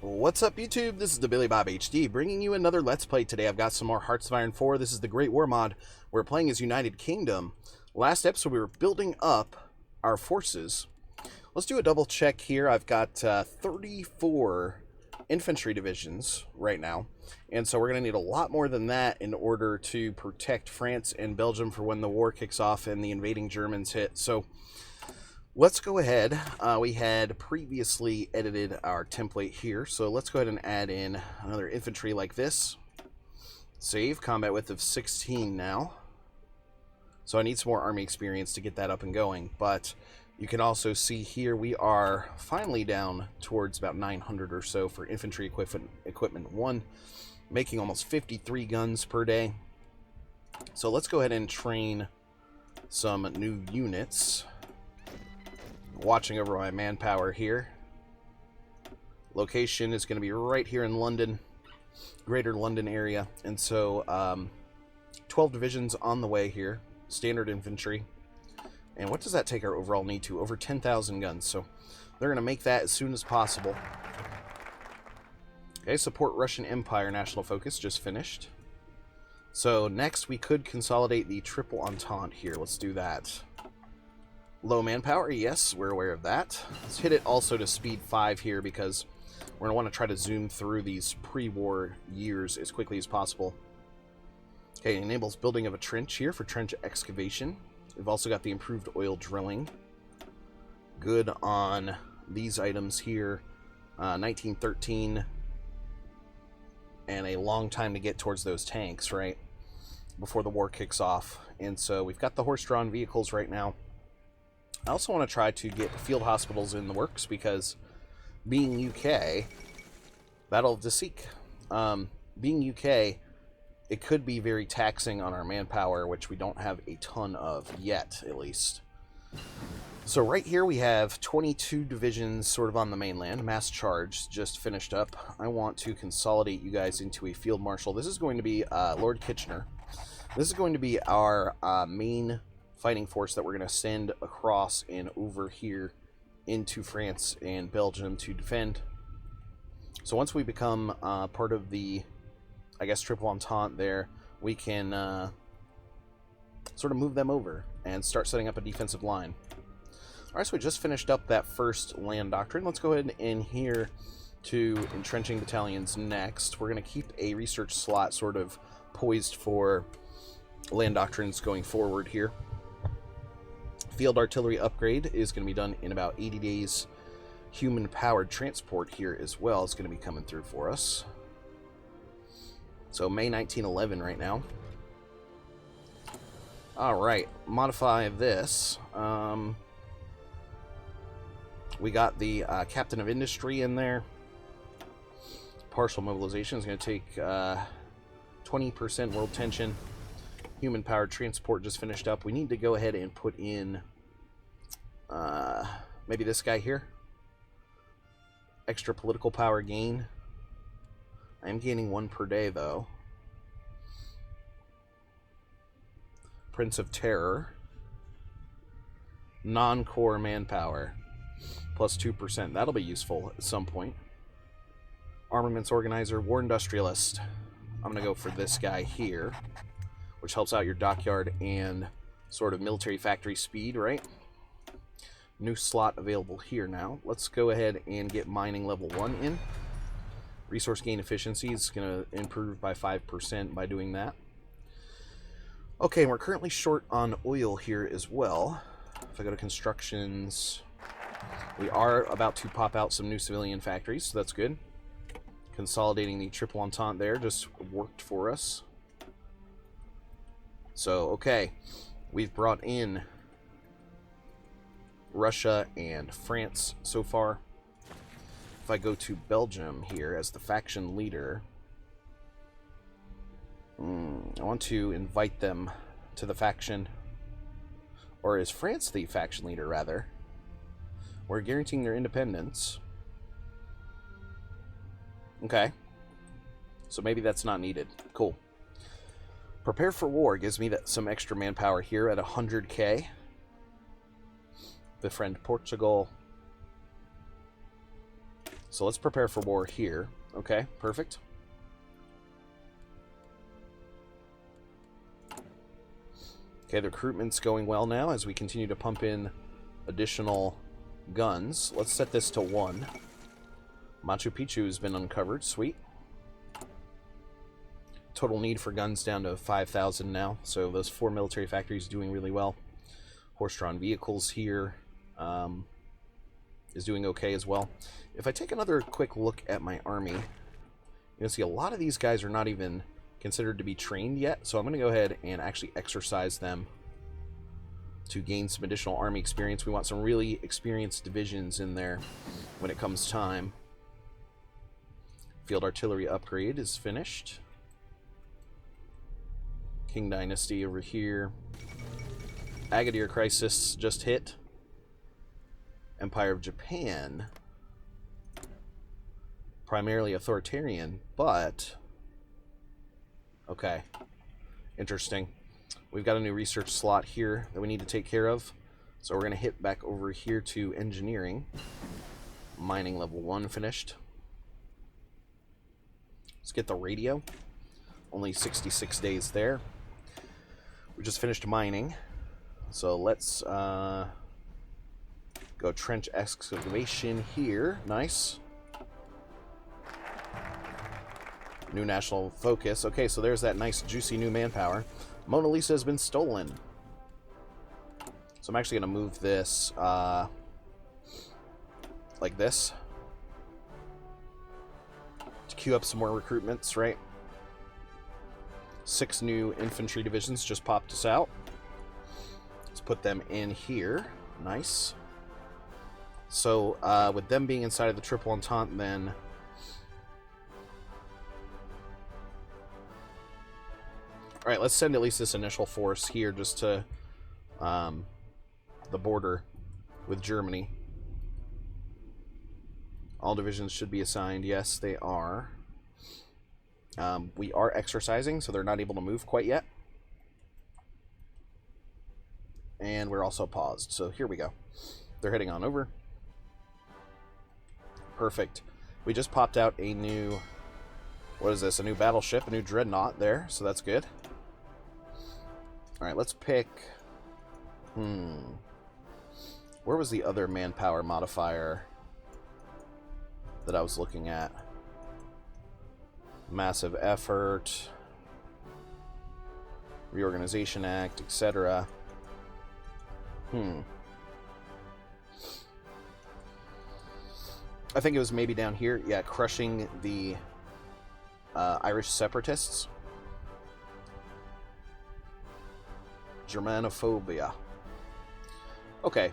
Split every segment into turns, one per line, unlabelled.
What's up, YouTube? This is the Billy Bob HD, bringing you another Let's Play. Today I've got some more Hearts of Iron 4. This is the Great War mod. We're playing as United Kingdom. Last episode we were building up our forces. Let's do a double check here. I've got 34 infantry divisions right now. And so we're going to need a lot more than that in order to protect France and Belgium for when the war kicks off and the invading Germans hit. So let's go ahead. We had previously edited our template here, so let's go ahead and add in another infantry like this. Save, combat width of 16 now. So I need some more army experience to get that up and going, but you can also see here we are finally down towards about 900 or so for infantry equipment 1, making almost 53 guns per day. So let's go ahead and train some new units. Watching over my manpower here. Location is going to be right here in London, greater London area, and so 12 divisions on the way here, standard infantry. And what does that take our overall need to? Over 10,000 guns, so they're going to make that as soon as possible. Okay, support Russian Empire, national focus, just finished. So next we could consolidate the Triple Entente here. Let's do that. Low manpower, yes, we're aware of that. Let's hit it also to speed 5 here because we're going to want to try to zoom through these pre-war years as quickly as possible. Okay, it enables building of a trench here for trench excavation. We've also got the improved oil drilling. Good on these items here. 1913. And a long time to get towards those tanks, right? Before the war kicks off. And so we've got the horse-drawn vehicles right now. I also want to try to get field hospitals in the works because being UK, Battle of Deseek, being UK, it could be very taxing on our manpower, which we don't have a ton of yet, at least. So right here we have 22 divisions sort of on the mainland. Mass Charge just finished up. I want to consolidate you guys into a field marshal. This is going to be Lord Kitchener. This is going to be our main fighting force that we're going to send across and over here into France and Belgium to defend. So once we become part of the, I guess, Triple Entente there, we can sort of move them over and start setting up a defensive line. Alright, so we just finished up that first land doctrine. Let's go ahead and here to entrenching battalions next. We're going to keep a research slot sort of poised for land doctrines going forward here. Field artillery upgrade is going to be done in about 80 days. Human-powered transport here as well is going to be coming through for us. So May 1911 right now. Alright, modify this. We got the Captain of Industry in there. Partial mobilization is going to take 20% world tension. Human-powered transport just finished up. We need to go ahead and put in maybe this guy here. Extra political power gain. I am gaining 1 per day, though. Prince of Terror. Non-core manpower. Plus 2%. That'll be useful at some point. Armaments Organizer. War Industrialist. I'm going to go for this guy here, which helps out your dockyard and sort of military factory speed, right? New slot available here now. Let's go ahead and get mining level 1 in. Resource gain efficiency is going to improve by 5% by doing that. Okay, we're currently short on oil here as well. If I go to constructions, we are about to pop out some new civilian factories, so that's good. Consolidating the Triple Entente there just worked for us. So, okay, we've brought in Russia and France so far. If I go to Belgium here as the faction leader, I want to invite them to the faction. Or is France the faction leader, rather? We're guaranteeing their independence. Okay. So maybe that's not needed. Cool. Prepare for war gives me some extra manpower here at 100k. Befriend Portugal. So let's prepare for war here. Okay, perfect. Okay, the recruitment's going well now as we continue to pump in additional guns. Let's set this to 1. Machu Picchu has been uncovered. Sweet. Total need for guns down to 5,000 now. So those 4 military factories doing really well. Horse-drawn vehicles here is doing okay as well. If I take another quick look at my army, you'll see a lot of these guys are not even considered to be trained yet. So I'm going to go ahead and actually exercise them to gain some additional army experience. We want some really experienced divisions in there when it comes time. Field artillery upgrade is finished. King Dynasty over here. Agadir crisis just hit. Empire of Japan. Primarily authoritarian, but... okay. Interesting. We've got a new research slot here that we need to take care of. So we're going to hit back over here to engineering. Mining level 1 finished. Let's get the radio. Only 66 days there. We just finished mining. So let's go trench excavation here. Nice. New national focus. Okay, so there's that nice juicy new manpower. Mona Lisa has been stolen. So I'm actually going to move this like this to queue up some more recruitments, right? 6 new infantry divisions just popped us out. Let's put them in here. Nice. So with them being inside of the Triple Entente, then all right, let's send at least this initial force here just to the border with Germany. All divisions should be assigned. Yes, they are. We are exercising, so they're not able to move quite yet. And we're also paused, so here we go. They're heading on over. Perfect. We just popped out a new... what is this? A new battleship, a new dreadnought there, so that's good. Alright, let's pick... where was the other manpower modifier that I was looking at? Massive effort, Reorganization Act, etc. I think it was maybe down here. Yeah, crushing the Irish separatists. Germanophobia. Okay,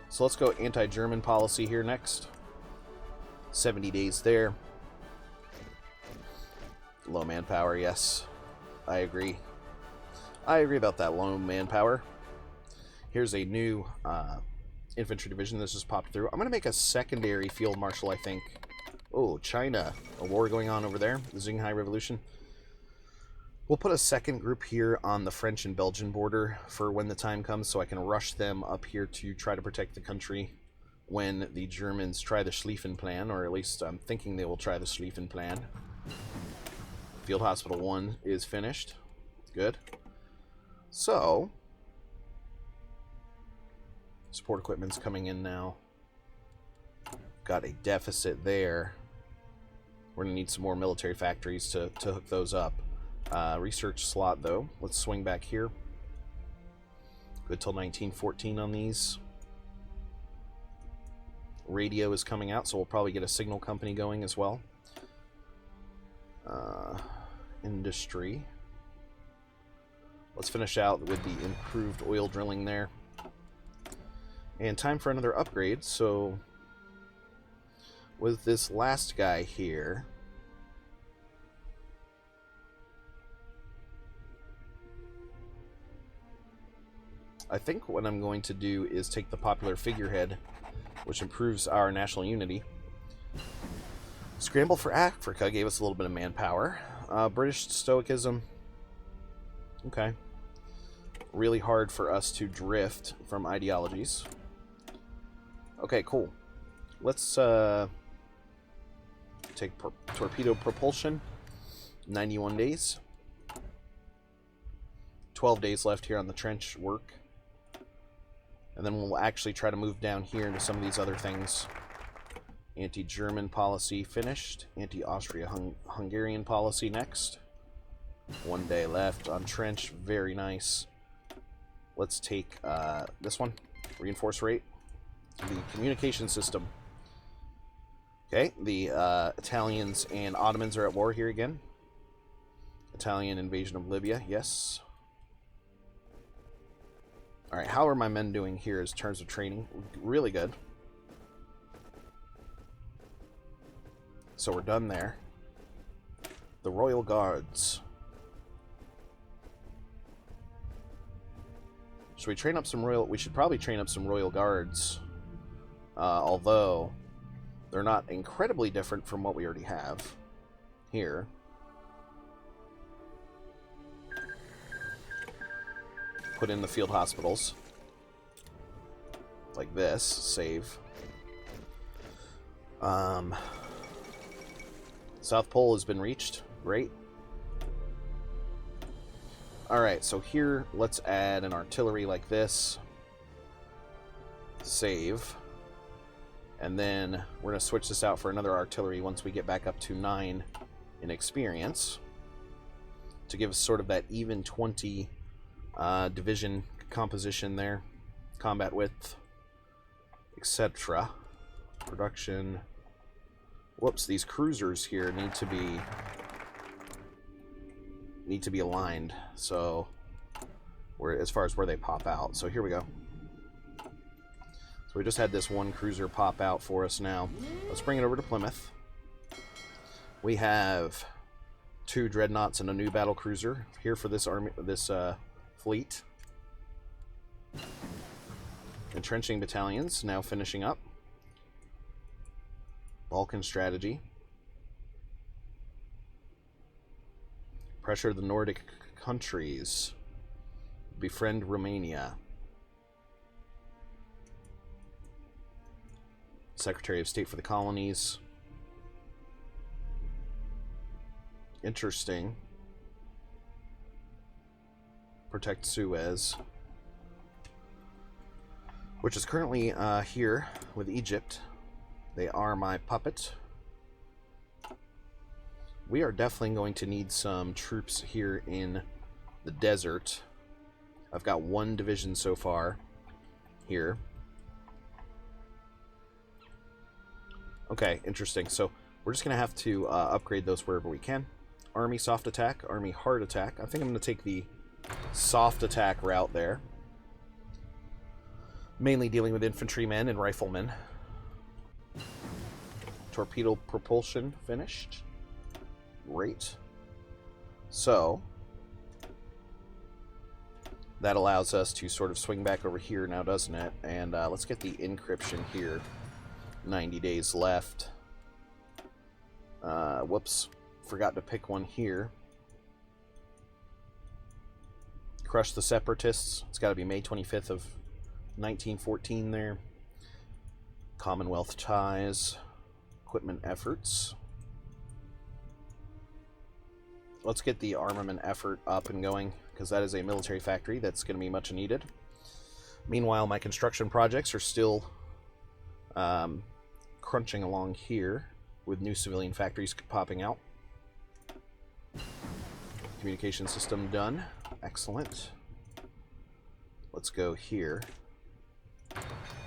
so let's go anti-German policy here next. 70 days there. Low manpower, yes. I agree. I agree about that low manpower. Here's a new infantry division that's just popped through. I'm going to make a secondary field marshal, I think. Oh, China. A war going on over there. The Xinhai Revolution. We'll put a second group here on the French and Belgian border for when the time comes, so I can rush them up here to try to protect the country when the Germans try the Schlieffen Plan, or at least I'm thinking they will try the Schlieffen Plan. Field Hospital 1 is finished. Good. So, support equipment's coming in now. Got a deficit there. We're going to need some more military factories to hook those up. Research slot, though. Let's swing back here. Good till 1914 on these. Radio is coming out, so we'll probably get a signal company going as well. Industry. Let's finish out with the improved oil drilling there. And time for another upgrade, so with this last guy here, I think what I'm going to do is take the popular figurehead, which improves our national unity. Scramble for Africa gave us a little bit of manpower. British Stoicism. Okay. Really hard for us to drift from ideologies. Okay, cool. Let's take torpedo propulsion. 91 days. 12 days left here on the trench work. And then we'll actually try to move down here into some of these other things. Anti-German policy finished. Anti-Austria-Hungarian policy next. 1 day left on trench. Very nice. Let's take this one. Reinforce rate. The communication system. Okay, the Italians and Ottomans are at war here again. Italian invasion of Libya, yes. Alright, how are my men doing here in terms of training? Really good. So we're done there. The Royal Guards. Should we train up some Royal... We should probably train up some Royal Guards. Although, they're not incredibly different from what we already have here. Put in the field hospitals. Like this. Save. South Pole has been reached. Great. Alright, so here, let's add an artillery like this. Save. And then we're going to switch this out for another artillery once we get back up to 9 in experience. To give us sort of that even 20 division composition there. Combat width. Etc. Production. Whoops, these cruisers here need to be aligned, so as far as where they pop out. So here we go. So we just had this one cruiser pop out for us now. Let's bring it over to Plymouth. We have 2 dreadnoughts and a new battle cruiser here for this army, this fleet. Entrenching battalions now finishing up. Balkan strategy. Pressure the Nordic countries. Befriend Romania. Secretary of State for the Colonies. Interesting. Protect Suez. Which is currently here with Egypt. They are my puppet. We are definitely going to need some troops here in the desert. I've got 1 division so far here. Okay, interesting. So we're just going to have to upgrade those wherever we can. Army soft attack, Army hard attack. I think I'm going to take the soft attack route there. Mainly dealing with infantrymen and riflemen. Torpedo propulsion finished. Great. So, that allows us to sort of swing back over here now, doesn't it? And let's get the encryption here. 90 days left. Whoops. Forgot to pick one here. Crush the Separatists. It's got to be May 25th of 1914 there. Commonwealth ties. Equipment efforts. Let's get the armament effort up and going, because that is a military factory that's going to be much needed. Meanwhile, my construction projects are still crunching along here, with new civilian factories popping out. Communication system done. Excellent. Let's go here.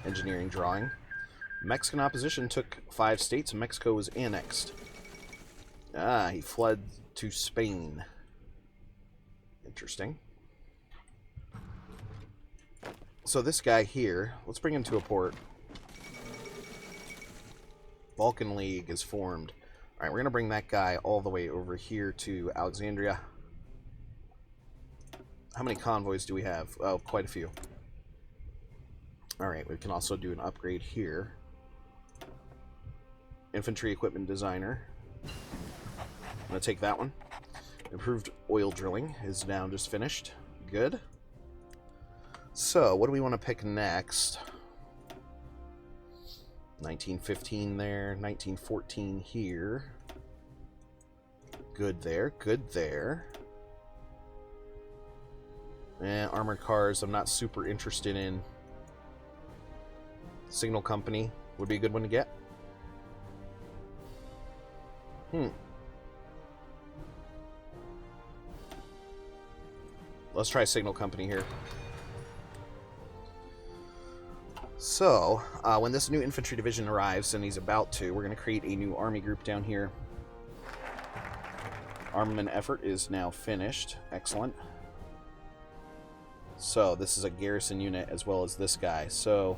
Engineering drawing. Mexican opposition took 5 states and Mexico was annexed. Ah, he fled to Spain. Interesting. So this guy here, let's bring him to a port. Balkan League is formed. Alright, we're going to bring that guy all the way over here to Alexandria. How many convoys do we have? Oh, quite a few. Alright, we can also do an upgrade here. Infantry equipment designer. I'm going to take that one. Improved oil drilling is now just finished. Good. So, what do we want to pick next? 1915 there, 1914 here. Good there, good there. Armored cars, I'm not super interested in. Signal Company would be a good one to get. Let's try Signal Company here. So, when this new infantry division arrives, and he's about to, we're going to create a new army group down here. Armament effort is now finished. Excellent. So, this is a garrison unit as well as this guy. So,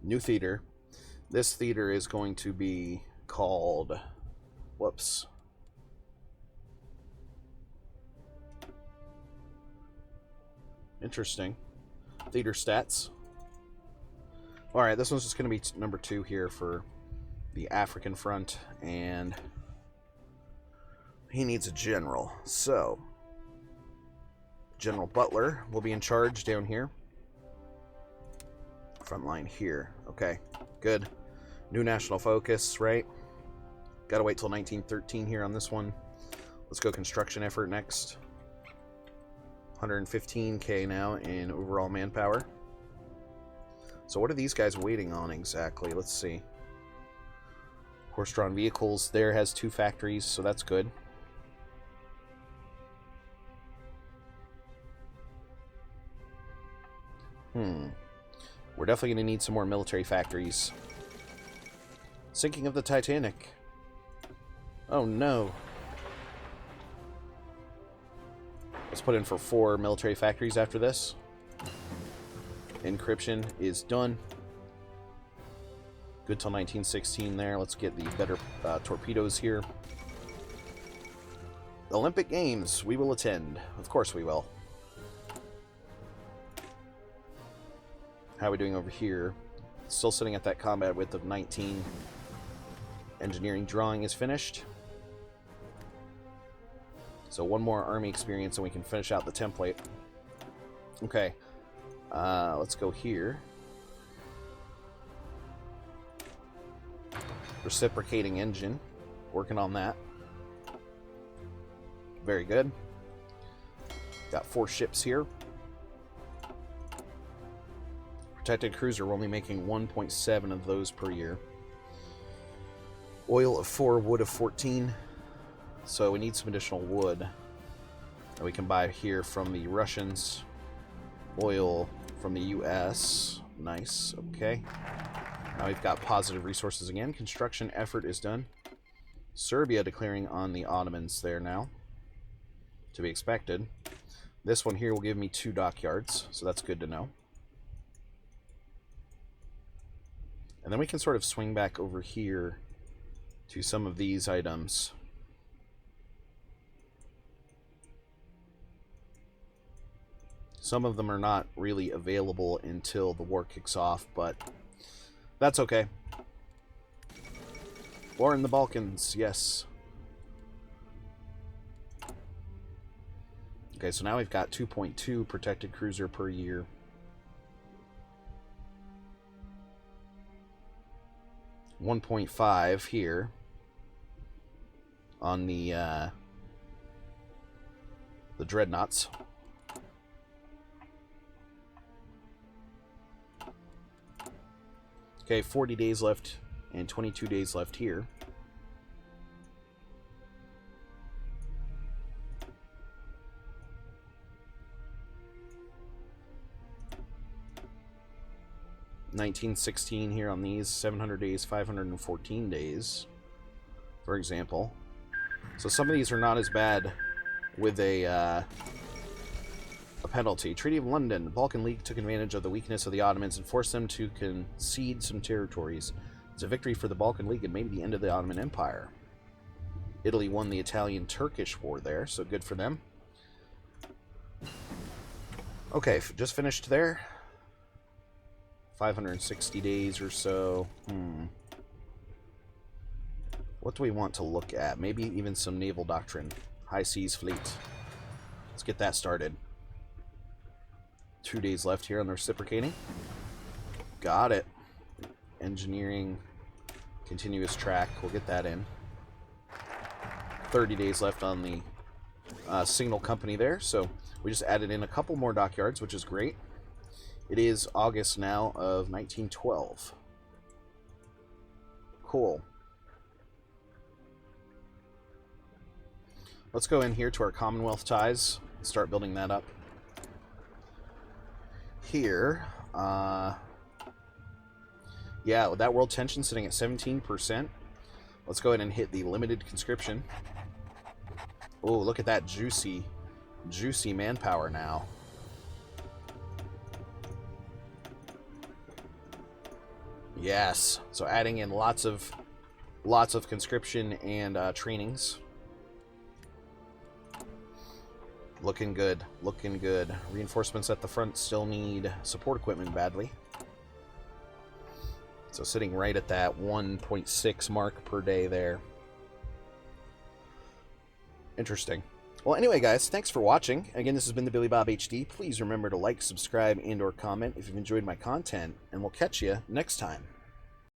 new theater. This theater is going to be called... Whoops. Interesting. Theater stats. Alright, this one's just going to be number 2 here for the African front, and he needs a general. So, General Butler will be in charge down here. Front line here. Okay, good. New national focus, right? Gotta wait till 1913 here on this one. Let's go construction effort next. 115k now in overall manpower. So what are these guys waiting on exactly? Let's see. Horse-drawn vehicles there has 2 factories, so that's good. We're definitely going to need some more military factories. Sinking of the Titanic. Oh no. Let's put in for 4 military factories after this. Encryption is done. Good till 1916 there. Let's get the better torpedoes here. Olympic Games, we will attend. Of course we will. How are we doing over here? Still sitting at that combat width of 19. Engineering drawing is finished. So 1 more army experience and we can finish out the template. Okay. Let's go here. Reciprocating engine. Working on that. Very good. Got 4 ships here. Protected cruiser, we're only making 1.7 of those per year. Oil of 4, wood of 14. So we need some additional wood that we can buy here from the Russians. Oil from the US. Nice, okay. Now we've got positive resources again. Construction effort is done. Serbia declaring on the Ottomans there now. To be expected. This one here will give me 2 dockyards, so that's good to know. And then we can sort of swing back over here to some of these items. Some of them are not really available until the war kicks off, but that's okay. War in the Balkans, yes. Okay, so now we've got 2.2 protected cruiser per year. $1.5 here on the dreadnoughts. Okay, 40 days left and 22 days left here. $1916 here on these, 700 days, 514 days, for example. So some of these are not as bad with a penalty. Treaty of London. The Balkan League took advantage of the weakness of the Ottomans and forced them to concede some territories. It's a victory for the Balkan League and maybe the end of the Ottoman Empire. Italy won the Italian-Turkish war there, so good for them. Okay, just finished there. 560 days or so. What do we want to look at? Maybe even some naval doctrine. High Seas Fleet. Let's get that started. 2 days left here on the reciprocating. Got it. engineering, continuous track. We'll get that in. 30 days left on the signal company there, so we just added in a couple more dockyards, which is great. It is August now of 1912. Cool. Let's go in here to our Commonwealth ties and start building that up. Here, yeah, with that world tension sitting at 17%, let's go ahead and hit the limited conscription. Oh, look at that juicy manpower now. Yes, so adding in lots of conscription and trainings. Looking good, looking good. Reinforcements at the front still need support equipment badly. So sitting right at that 1.6 mark per day there. Interesting. Well, anyway, guys, thanks for watching. Again, this has been the Billy Bob HD. Please remember to like, subscribe, and/or comment if you've enjoyed my content, and we'll catch you next time.